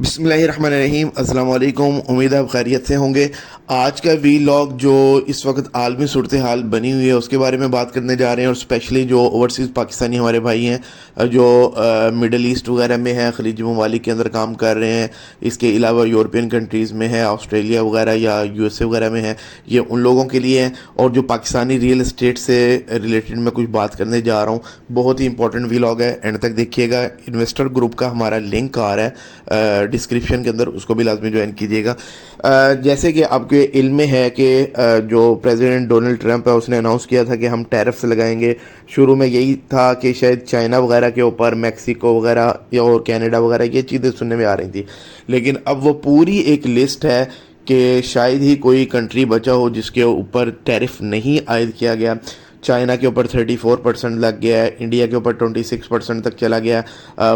بسم اللہ الرحمن الرحیم، السلام علیکم۔ امید ہے آپ خیریت سے ہوں گے۔ آج کا ویلاگ جو اس وقت عالمی صورتحال بنی ہوئی ہے اس کے بارے میں بات کرنے جا رہے ہیں، اور اسپیشلی جو اوورسیز پاکستانی ہمارے بھائی ہیں جو مڈل ایسٹ وغیرہ میں ہیں، خلیجی ممالک کے اندر کام کر رہے ہیں، اس کے علاوہ یورپین کنٹریز میں ہے، آسٹریلیا وغیرہ یا یو ایس اے وغیرہ میں ہے، یہ ان لوگوں کے لیے ہیں۔ اور جو پاکستانی ریئل اسٹیٹ سے ریلیٹڈ میں کچھ بات کرنے جا رہا ہوں، بہت ہی امپورٹنٹ ویلاگ ہے، اینڈ تک دیکھیے گا۔ انویسٹر گروپ کا ہمارا لنک آ رہا ہے ڈسکرپشن کے اندر، اس کو بھی لازمی جوائن کیجیے گا۔ جیسے کہ آپ کے علم میں ہے کہ جو پریزیڈنٹ ڈونلڈ ٹرمپ ہے اس نے اناؤنس کیا تھا کہ ہم ٹیرفس لگائیں گے۔ شروع میں یہی تھا کہ شاید چائنا وغیرہ کے اوپر، میکسیکو وغیرہ یا اور کینیڈا وغیرہ، یہ چیزیں سننے میں آ رہی تھی، لیکن اب وہ پوری ایک لسٹ ہے کہ شاید ہی کوئی کنٹری بچا ہو جس کے اوپر ٹیرف نہیں عائد کیا گیا۔ چائنا کے اوپر 34% لگ گیا ہے، انڈیا کے اوپر 26% تک چلا گیا،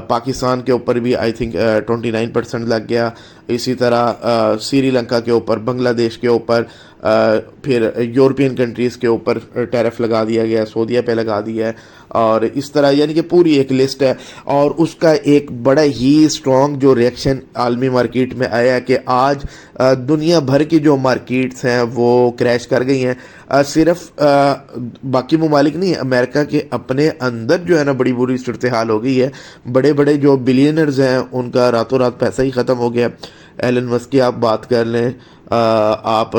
پاکستان کے اوپر بھی آئی تھنک 29% لگ گیا، اسی طرح سری لنکا کے اوپر، بنگلہ دیش کے اوپر، پھر یورپین کنٹریز کے اوپر ٹیرف لگا دیا گیا، سعودیہ پہ لگا دیا ہے، اور اس طرح یعنی کہ پوری ایک لسٹ ہے۔ اور اس کا ایک بڑا ہی اسٹرانگ جو ریئیکشن عالمی مارکیٹ میں آیا ہے کہ آج دنیا بھر کی جو مارکیٹس ہیں وہ کریش کر گئی ہیں۔ صرف باقی ممالک نہیں، امریکہ کے اپنے اندر جو ہے نا بڑی بری صورتحال ہو گئی ہے۔ بڑے بڑے جو بلینئرز ہیں ان کا راتوں رات پیسہ ہی ختم ہو گیا۔ ایلن مسک کی آپ بات کر لیں، آپ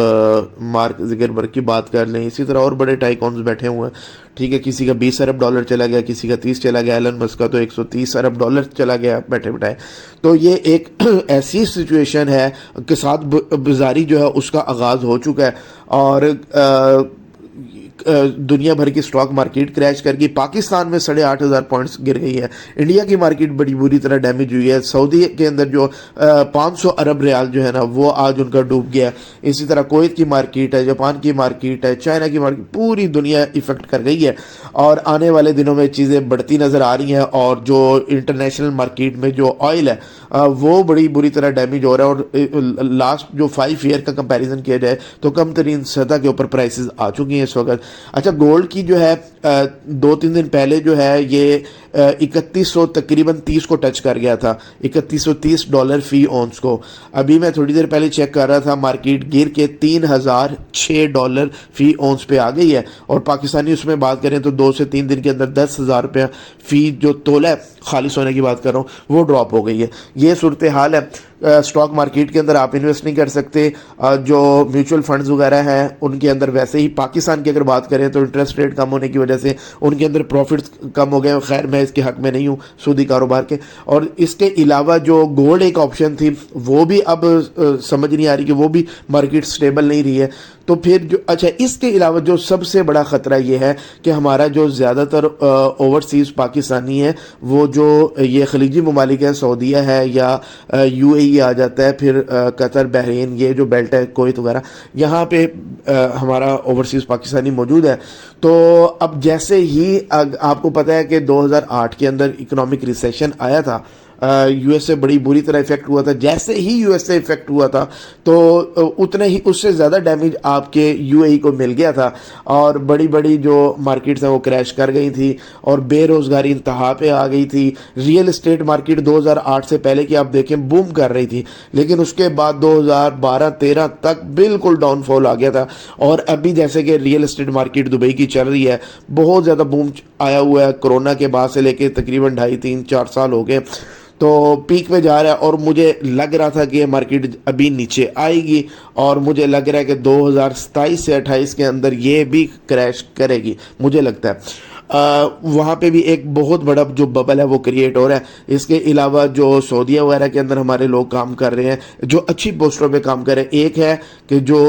مارک زکربرگ کی بات کر لیں، اسی طرح اور بڑے ٹائکونز بیٹھے ہوئے ہیں، ٹھیک ہے، کسی کا $20 ارب چلا گیا، کسی کا 30 چلا گیا، ایلن مسک کا تو $130 ارب چلا گیا بیٹھے بٹھائے۔ تو یہ ایک ایسی سچویشن ہے کہ ساتھ بازاری جو ہے اس کا آغاز ہو چکا ہے، اور دنیا بھر کی سٹاک مارکیٹ کریش کر گئی۔ پاکستان میں 8,500 پوائنٹس گر گئی ہے، انڈیا کی مارکیٹ بڑی بری طرح ڈیمیج ہوئی ہے، سعودی کے اندر جو 500 ارب ریال جو ہے نا وہ آج ان کا ڈوب گیا، اسی طرح کویت کی مارکیٹ ہے، جاپان کی مارکیٹ ہے، چائنا کی مارکیٹ، پوری دنیا افیکٹ کر گئی ہے، اور آنے والے دنوں میں چیزیں بڑھتی نظر آ رہی ہیں۔ اور جو انٹرنیشنل مارکیٹ میں جو آئل ہے وہ بڑی بری طرح ڈیمیج ہو رہا ہے، اور لاسٹ جو 5 ایئر کا کمپیریزن کیا جائے تو کم ترین سطح کے اوپر پرائسز آ چکی ہیں اس وقت۔ اچھا، گولڈ کی جو ہے 2-3 دن پہلے جو ہے یہ 3100 تقریباً 30 کو ٹچ کر گیا تھا، $3130 فی اونس کو۔ ابھی میں تھوڑی دیر پہلے چیک کر رہا تھا، مارکیٹ گر کے $3006 فی اونس پہ آ گئی ہے، اور پاکستانی اس میں بات کریں تو 2 سے 3 دن کے اندر $10,000 فی جو تولہ ہے، خالص ہونے کی بات کر رہا ہوں، وہ ڈراپ ہو گئی ہے۔ یہ صورتحال ہے۔ سٹاک مارکیٹ کے اندر آپ انویسٹ نہیں کر سکتے۔ جو میوچل فنڈز وغیرہ ہیں ان کے اندر ویسے ہی، پاکستان کی اگر بات کریں تو انٹرسٹ ریٹ کم ہونے کی وجہ سے ان کے اندر پروفٹس کم ہو گئے۔ خیر میں اس کے حق میں نہیں ہوں سودی کاروبار کے۔ اور اس کے علاوہ جو گولڈ ایک آپشن تھی وہ بھی اب سمجھ نہیں آ رہی کہ وہ بھی مارکیٹ سٹیبل نہیں رہی ہے۔ تو پھر جو اچھا، اس کے علاوہ جو سب سے بڑا خطرہ یہ ہے کہ ہمارا جو زیادہ تر اوورسیز پاکستانی ہے وہ جو یہ خلیجی ممالک ہیں، سعودیہ ہے یا یو اے ای آ جاتا ہے، پھر قطر، بحرین، یہ جو بیلٹ ہے، کویت وغیرہ، یہاں پہ ہمارا اوورسیز پاکستانی موجود ہے۔ تو اب جیسے ہی آپ کو پتہ ہے کہ 2008 کے اندر اکنامک ریسیشن آیا تھا، یو ایس اے بڑی بری طرح افیکٹ ہوا تھا، جیسے ہی یو ایس اے افیکٹ ہوا تھا تو اتنے ہی اس سے زیادہ ڈیمیج آپ کے یو اے ای کو مل گیا تھا، اور بڑی بڑی جو مارکیٹس ہیں وہ کریش کر گئی تھی، اور بے روزگاری انتہا پہ آ گئی تھی۔ ریئل اسٹیٹ مارکیٹ 2008 سے پہلے کی آپ دیکھیں بوم کر رہی تھی، لیکن اس کے بعد 2012-13 تک بالکل ڈاؤن فال آ گیا تھا۔ اور ابھی جیسے کہ ریئل اسٹیٹ مارکیٹ دبئی کی چل رہی ہے، بہت زیادہ بوم آیا ہوا ہے، کرونا کے بعد سے لے کے تقریباً 2.5-3-4 سال ہو گئے، تو پیک پہ جا رہا ہے۔ اور مجھے لگ رہا تھا کہ یہ مارکیٹ ابھی نیچے آئے گی، اور مجھے لگ رہا ہے کہ 2027 سے 28 کے اندر یہ بھی کریش کرے گی، مجھے لگتا ہے۔ وہاں پہ بھی ایک بہت بڑا جو ببل ہے وہ کریٹ ہو رہا ہے۔ اس کے علاوہ جو سعودیہ وغیرہ کے اندر ہمارے لوگ کام کر رہے ہیں، جو اچھی پوسٹوں پہ کام کر رہے ہیں، ایک ہے کہ جو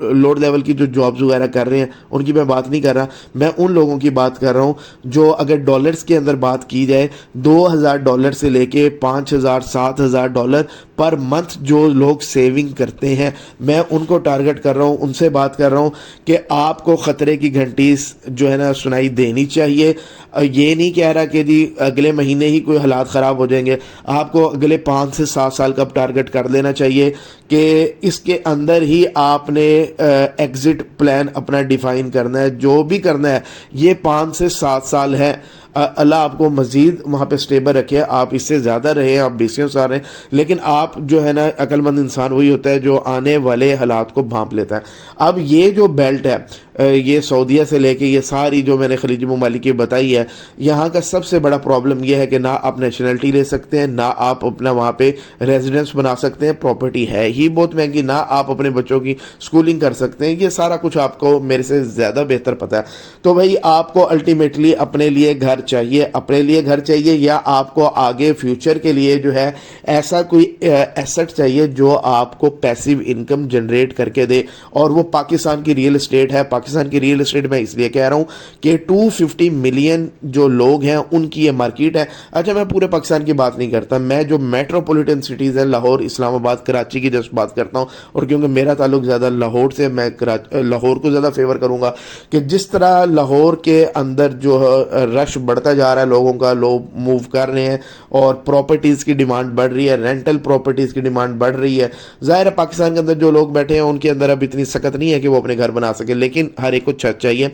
لوڈ لیول کی جو جابز وغیرہ کر رہے ہیں ان کی میں بات نہیں کر رہا، میں ان لوگوں کی بات کر رہا ہوں جو اگر ڈالرز کے اندر بات کی جائے $2,000 سے لے کے $5,000-7,000 پر منتھ جو لوگ سیونگ کرتے ہیں، میں ان کو ٹارگٹ کر رہا ہوں، ان سے بات کر رہا ہوں کہ آپ کو خطرے کی گھنٹی جو ہے نا سنائی دینی چاہیے۔ یہ نہیں کہہ رہا کہ جی اگلے مہینے ہی کوئی حالات خراب ہو جائیں گے. آپ کو اگلے 5 سے 7 سال کا ٹارگٹ کر لینا چاہیے کہ اس کے اندر ہی آپ نے ایگزٹ پلان اپنا ڈیفائن کرنا ہے. جو بھی کرنا ہے یہ 5 سے 7 سال ہے. اللہ آپ کو مزید وہاں پہ سٹیبل رکھے, آپ اس سے زیادہ رہیں, آپ بیسیوں سال رہیں, لیکن آپ جو ہے نا عقل مند انسان وہی ہوتا ہے جو آنے والے حالات کو بھانپ لیتا ہے. اب یہ جو بیلٹ ہے یہ سعودیہ سے لے کے یہ ساری جو میں نے خلیجی ممالک کی بتائی ہے, یہاں کا سب سے بڑا پرابلم یہ ہے کہ نہ آپ نیشنلٹی لے سکتے ہیں, نہ آپ اپنا وہاں پہ ریزیڈنس بنا سکتے ہیں, پراپرٹی ہے ہی بہت مہنگی, نہ آپ اپنے بچوں کی سکولنگ کر سکتے ہیں. یہ سارا کچھ آپ کو میرے سے زیادہ بہتر پتہ ہے. تو بھائی آپ کو الٹیمیٹلی اپنے لیے گھر چاہیے, اپنے لیے گھر چاہیے, یا آپ کو آگے فیوچر کے لیے جو ہے ایسا کوئی ایسٹ چاہیے جو آپ کو پیسیو انکم جنریٹ کر کے دے, اور وہ پاکستان کی ریئل اسٹیٹ ہے. پاکستان کی ریئل اسٹیٹ میں اس لیے کہہ رہا ہوں کہ 250 ملین جو لوگ ہیں ان کی یہ مارکیٹ ہے. اچھا میں پورے پاکستان کی بات نہیں کرتا, میں جو میٹروپولیٹن سٹیز ہیں لاہور, اسلام آباد, کراچی کی جسٹ بات کرتا ہوں, اور کیونکہ میرا تعلق زیادہ لاہور سے, میں لاہور کو زیادہ فیور کروں گا کہ جس طرح لاہور کے اندر جو رش بڑھتا جا رہا ہے, لوگوں کا, لوگ موو کر رہے ہیں اور پراپرٹیز کی ڈیمانڈ بڑھ رہی ہے, رینٹل پراپرٹیز کی ڈیمانڈ بڑھ رہی ہے. ظاہر ہے پاکستان کے اندر جو لوگ بیٹھے ہیں ان کے اندر اب اتنی سخت نہیں ہے کہ وہ اپنے گھر بنا سکے, لیکن ہر ایک کو چھت چاہیے.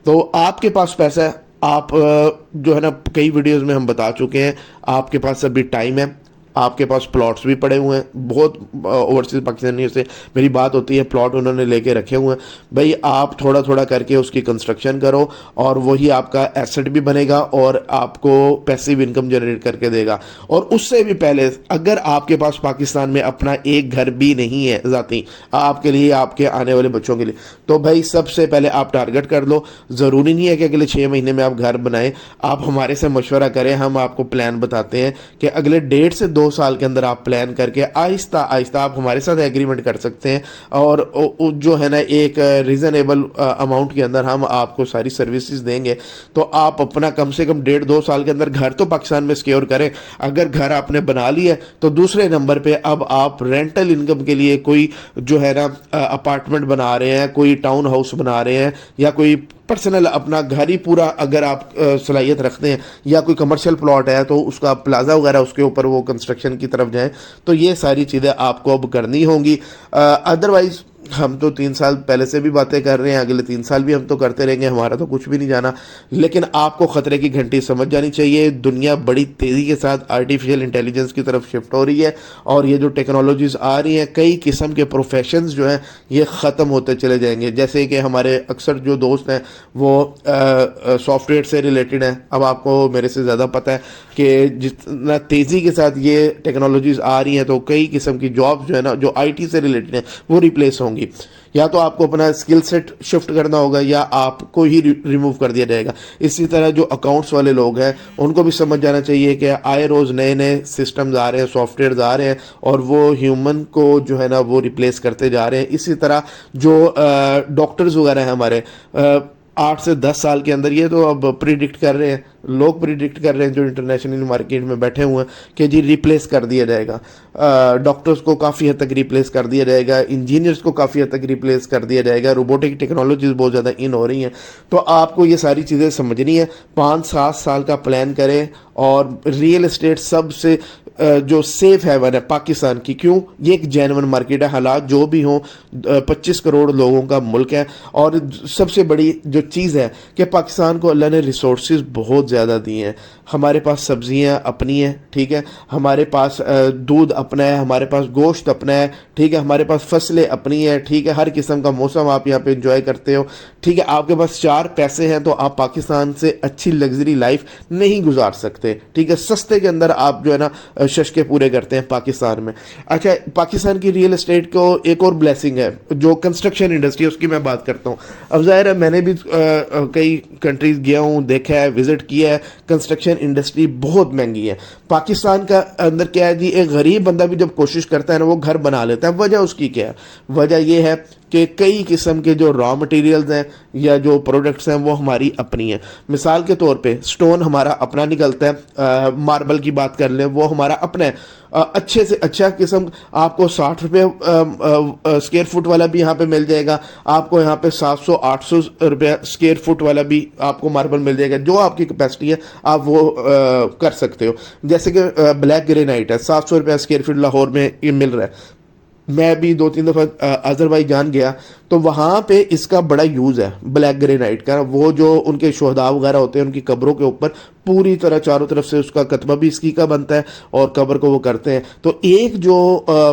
تو آپ کے پاس پیسہ ہے, آپ جو ہے نا کئی ویڈیوز میں ہم بتا چکے ہیں, آپ کے پاس ابھی ٹائم ہے, آپ کے پاس پلاٹس بھی پڑے ہوئے ہیں. بہت اوورسیز پاکستانیوں سے میری بات ہوتی ہے, پلاٹ انہوں نے لے کے رکھے ہوئے ہیں. بھائی آپ تھوڑا تھوڑا کر کے اس کی کنسٹرکشن کرو, اور وہی آپ کا ایسٹ بھی بنے گا اور آپ کو پیسیو انکم جنریٹ کر کے دے گا. اور اس سے بھی پہلے اگر آپ کے پاس پاکستان میں اپنا ایک گھر بھی نہیں ہے ذاتی, آپ کے لیے, آپ کے آنے والے بچوں کے لیے, تو بھائی سب سے پہلے آپ ٹارگٹ کر لو. ضروری نہیں ہے کہ اگلے 6 مہینے میں آپ گھر بنائیں, آپ ہمارے سے مشورہ کریں, ہم آپ کو پلان بتاتے ہیں کہ اگلے 1.5 سے 2 سال کے اندر آپ پلان کر کے آہستہ آہستہ آپ ہمارے ساتھ ایگریمنٹ کر سکتے ہیں, اور جو ہے نا ایک ریزنیبل اماؤنٹ کے اندر ہم آپ کو ساری سروسز دیں گے. تو آپ اپنا کم سے کم 1.5-2 سال کے اندر گھر تو پاکستان میں سیکیور کریں. اگر گھر آپ نے بنا لیا ہے تو دوسرے نمبر پہ اب آپ رینٹل انکم کے لیے کوئی جو ہے نا اپارٹمنٹ بنا رہے ہیں, کوئی ٹاؤن ہاؤس بنا رہے ہیں, یا کوئی پرسنل اپنا گھر ہی پورا اگر آپ صلاحیت رکھتے ہیں, یا کوئی کمرشل پلاٹ ہے تو اس کا پلازا وغیرہ اس کے اوپر وہ کنسٹرکشن کی طرف جائیں. تو یہ ساری چیزیں آپ کو اب کرنی ہوں گی. ادروائز ہم تو 3 سال پہلے سے بھی باتیں کر رہے ہیں, اگلے 3 سال بھی ہم تو کرتے رہیں گے, ہمارا تو کچھ بھی نہیں جانا. لیکن آپ کو خطرے کی گھنٹی سمجھ جانی چاہیے. دنیا بڑی تیزی کے ساتھ آرٹیفیشل انٹیلیجنس کی طرف شفٹ ہو رہی ہے, اور یہ جو ٹیکنالوجیز آ رہی ہیں, کئی قسم کے پروفیشنز جو ہیں یہ ختم ہوتے چلے جائیں گے. جیسے کہ ہمارے اکثر جو دوست ہیں وہ سافٹ ویئر سے ریلیٹڈ ہیں. اب آپ کو میرے سے زیادہ پتہ ہے کہ جتنا تیزی کے ساتھ یہ ٹیکنالوجیز آ رہی ہیں تو کئی قسم کی جابs جو ہے نا جو آئی ٹی سے ریلیٹڈ ہیں وہ ریپلیس ہوں گی. یا تو آپ کو اپنا اسکل سیٹ شفٹ کرنا ہوگا, یا آپ کو ہی ریموو کر دیا جائے گا. اسی طرح جو اکاؤنٹس والے لوگ ہیں ان کو بھی سمجھ جانا چاہیے کہ آئے روز نئے نئے سسٹمز آ رہے ہیں, سافٹ ویئرز آ رہے ہیں, اور وہ ہیومن کو جو ہے نا وہ ریپلیس کرتے جا رہے ہیں. اسی طرح جو ڈاکٹرز وغیرہ ہیں ہمارے 8 سے 10 سال کے اندر, یہ تو اب پریڈکٹ کر رہے ہیں, لوگ پریڈکٹ کر رہے ہیں جو انٹرنیشنل مارکیٹ میں بیٹھے ہوئے ہیں کہ جی ریپلیس کر دیا جائے گا. ڈاکٹرز کو کافی حد تک ریپلیس کر دیا جائے گا, انجینئرز کو کافی حد تک ریپلیس کر دیا جائے گا. روبوٹک ٹیکنالوجیز بہت زیادہ ان ہو رہی ہیں. تو آپ کو یہ ساری چیزیں سمجھنی ہے. 5-7 سال کا پلان کریں, اور ریئل اسٹیٹ سب سے جو سیف ہیون ہے پاکستان کی. کیوں؟ یہ ایک جینون مارکیٹ ہے, حالات جو بھی ہوں 25 کروڑ لوگوں کا ملک ہے. اور سب سے بڑی جو چیز ہے کہ پاکستان کو اللہ نے ریسورسز بہت زیادہ دی ہیں. ہمارے پاس سبزیاں اپنی ہیں, ٹھیک ہے, ہمارے پاس دودھ اپنا ہے, ہمارے پاس گوشت اپنا ہے, ٹھیک ہے, ہمارے پاس فصلیں اپنی ہیں, ٹھیک ہے, ہر قسم کا موسم آپ یہاں پہ انجوائے کرتے ہو, ٹھیک ہے. آپ کے پاس 4 پیسے ہیں تو آپ پاکستان سے اچھی لگژری لائف نہیں گزار سکتے, ٹھیک ہے. سستے کے اندر آپ جو ہے نا ششکے پورے کرتے ہیں پاکستان میں. اچھا, پاکستان کی ریئل اسٹیٹ کو ایک اور بلیسنگ ہے جو کنسٹرکشن انڈسٹری, اس کی میں بات کرتا ہوں. اب ظاہر ہے میں نے بھی کئی کنٹریز گیا ہوں, دیکھا ہے, وزٹ کیا ہے. کنسٹرکشن انڈسٹری بہت مہنگی ہے. پاکستان کا اندر کیا ہے جی, ایک غریب بندہ بھی جب کوشش کرتا ہے نا وہ گھر بنا لیتا ہے. وجہ اس کی کیا ہے؟ وجہ یہ ہے کہ کئی قسم کے جو را مٹیریلز ہیں یا جو پروڈکٹس ہیں وہ ہماری اپنی ہیں. مثال کے طور پہ سٹون ہمارا اپنا نکلتا ہے, ماربل کی بات کر لیں وہ ہمارا اپنا ہے, اچھے سے اچھا قسم آپ کو 60 روپے اسکیئر فٹ والا بھی یہاں پہ مل جائے گا, آپ کو یہاں پہ 700-800 روپے اسکیئر فٹ والا بھی آپ کو ماربل مل جائے گا, جو آپ کی کیپیسٹی ہے آپ وہ کر سکتے ہو. جیسے کہ بلیک گرینائٹ ہے 700 روپے اسکیئر فٹ لاہور میں یہ مل رہا ہے. میں بھی 2-3 دفعہ آذربائیجان گیا تو وہاں پہ اس کا بڑا یوز ہے بلیک گرینائٹ کا. وہ جو ان کے شہداء وغیرہ ہوتے ہیں ان کی قبروں کے اوپر پوری طرح چاروں طرف سے اس کا کتبہ بھی اس کی کا بنتا ہے اور قبر کو وہ کرتے ہیں. تو ایک جو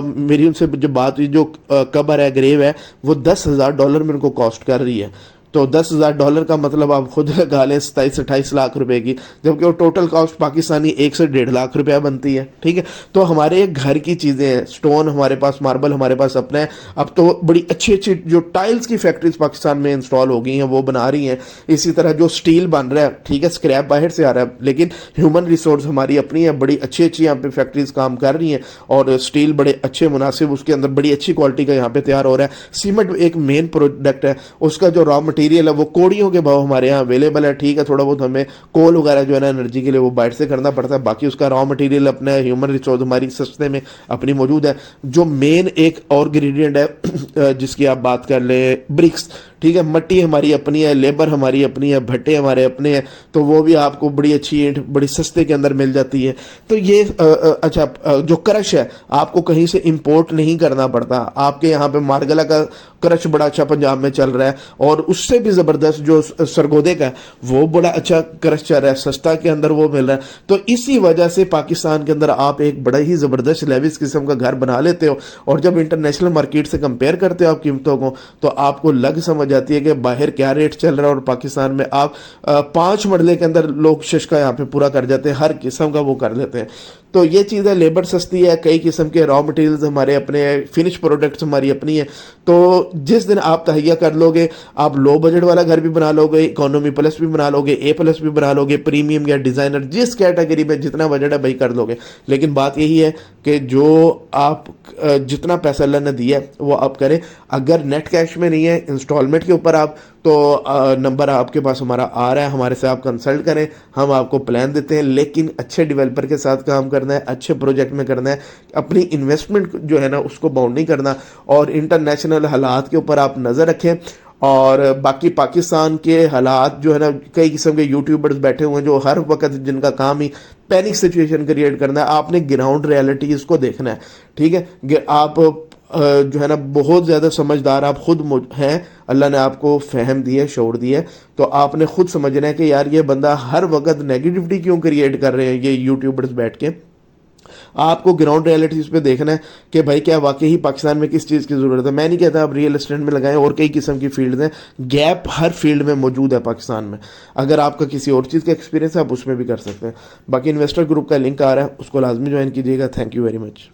میری ان سے جو بات ہوئی, جو قبر ہے گریو ہے وہ $10,000 میں ان کو کاسٹ کر رہی ہے. تو $10,000 کا مطلب آپ خود لگا لیں 27-28 لاکھ روپے کی, جبکہ وہ ٹوٹل کاسٹ پاکستانی 1 سے 1.5 لاکھ روپیہ بنتی ہے. ٹھیک ہے, تو ہمارے گھر کی چیزیں ہیں, سٹون ہمارے پاس, ماربل ہمارے پاس اپنا ہے. اب تو بڑی اچھی اچھی جو ٹائلز کی فیکٹریز پاکستان میں انسٹال ہو گئی ہیں وہ بنا رہی ہیں. اسی طرح جو سٹیل بن رہا ہے, ٹھیک ہے اسکریپ باہر سے آ رہا ہے, لیکن ہیومن ریسورس ہماری اپنی ہے, بڑی اچھی اچھی یہاں پہ فیکٹریز کام کر رہی ہیں اور سٹیل بڑے اچھے مناسب اس کے اندر بڑی اچھی کوالٹی کا یہاں پہ تیار ہو رہا ہے. سیمنٹ ایک مین پروڈکٹ ہے, اس کا جو را مٹیریل ہے وہ کوڑی کے بھاؤ ہمارے یہاں اویلیبل ہے. ٹھیک ہے, تھوڑا بہت ہمیں کول وغیرہ جو ہے نا انرجی کے لیے وہ باہر سے کرنا پڑتا ہے, باقی اس کا را مٹیریل اپنا ہے, ہیومن ریسورس ہماری سستے میں اپنی موجود ہے. جو مین ایک اور انگریڈینٹ ہے جس کی آپ بات کر لیں, برکس. ٹھیک ہے, مٹی ہماری اپنی ہے, لیبر ہماری اپنی ہے, بھٹے ہمارے اپنے ہیں, تو وہ بھی آپ کو بڑی اچھی اینٹ بڑی سستے کے اندر مل جاتی ہے. تو یہ اچھا جو کرش ہے آپ کو کہیں سے امپورٹ نہیں کرنا پڑتا. آپ کے یہاں پہ مارگلا کا کرش بڑا اچھا پنجاب میں چل رہا ہے, اور اس سے بھی زبردست جو سرگودے کا ہے وہ بڑا اچھا کرش چل رہا ہے, سستا کے اندر وہ مل رہا ہے. تو اسی وجہ سے پاکستان کے اندر آپ ایک بڑا ہی زبردست لیوس قسم کا گھر بنا لیتے ہو, اور جب انٹرنیشنل مارکیٹ سے کمپیئر کرتے ہو آپ قیمتوں کو تو آپ کو لگ سمجھ جاتی ہے کہ باہر کیا ریٹ چل رہا ہے, اور پاکستان میں آپ 5 مرلے کے اندر لوگ ششکا یہاں پہ پورا کر جاتے ہیں, ہر قسم کا وہ کر لیتے ہیں. تو یہ چیز ہے, لیبر سستی ہے, کئی قسم کے را مٹیریلز ہمارے اپنے ہیں, فنش پروڈکٹس ہماری اپنی ہیں. تو جس دن آپ تہیا کر لو گے, آپ لو بجٹ والا گھر بھی بنا لو گے, اکانومی پلس بھی بنا لو گے, اے پلس بھی بنا لو گے, پریمیم یا ڈیزائنر, جس کیٹیگری میں جتنا بجٹ ہے بھائی کر لو گے. لیکن بات یہی ہے کہ جو آپ جتنا پیسہ اللہ نے دیا ہے وہ آپ کریں. اگر نیٹ کیش میں نہیں ہے, انسٹالمنٹ کے اوپر آپ, تو نمبر آپ کے پاس ہمارا آ رہا ہے, ہمارے سے آپ کنسلٹ کریں, ہم آپ کو پلان دیتے ہیں. لیکن اچھے ڈیولپر کے ساتھ کام کرنا ہے, اچھے پروجیکٹ میں کرنا ہے, اپنی انویسٹمنٹ جو ہے نا اس کو باؤنڈ نہیں کرنا, اور انٹرنیشنل حالات کے اوپر آپ نظر رکھیں. اور باقی پاکستان کے حالات جو ہے نا, کئی قسم کے یوٹیوبرز بیٹھے ہوئے ہیں جو ہر وقت جن کا کام ہی پینک سچویشن کریٹ کرنا ہے. آپ نے گراؤنڈ ریالٹی اس کو دیکھنا ہے. ٹھیک ہے, آپ جو ہے نا بہت زیادہ سمجھدار آپ خود ہیں, اللہ نے آپ کو فہم دی ہے, شعور دی ہے, تو آپ نے خود سمجھنا ہے کہ یار یہ بندہ ہر وقت نیگیٹیوٹی کیوں کریٹ کر رہے ہیں یہ یوٹیوبرز بیٹھ کے. آپ کو گراؤنڈ ریالٹیز پہ دیکھنا ہے کہ بھائی کیا واقعی پاکستان میں کس چیز کی ضرورت ہے. میں نہیں کہتا آپ ریئل اسٹیٹ میں لگائیں, اور کئی قسم کی فیلڈز ہیں, گیپ ہر فیلڈ میں موجود ہے پاکستان میں. اگر آپ کا کسی اور چیز کا ایکسپیرینس ہے آپ اس میں بھی کر سکتے ہیں. باقی انویسٹر گروپ کا لنک آ رہا ہے, اس کو لازمی جوائن کیجیے گا. Thank you very much.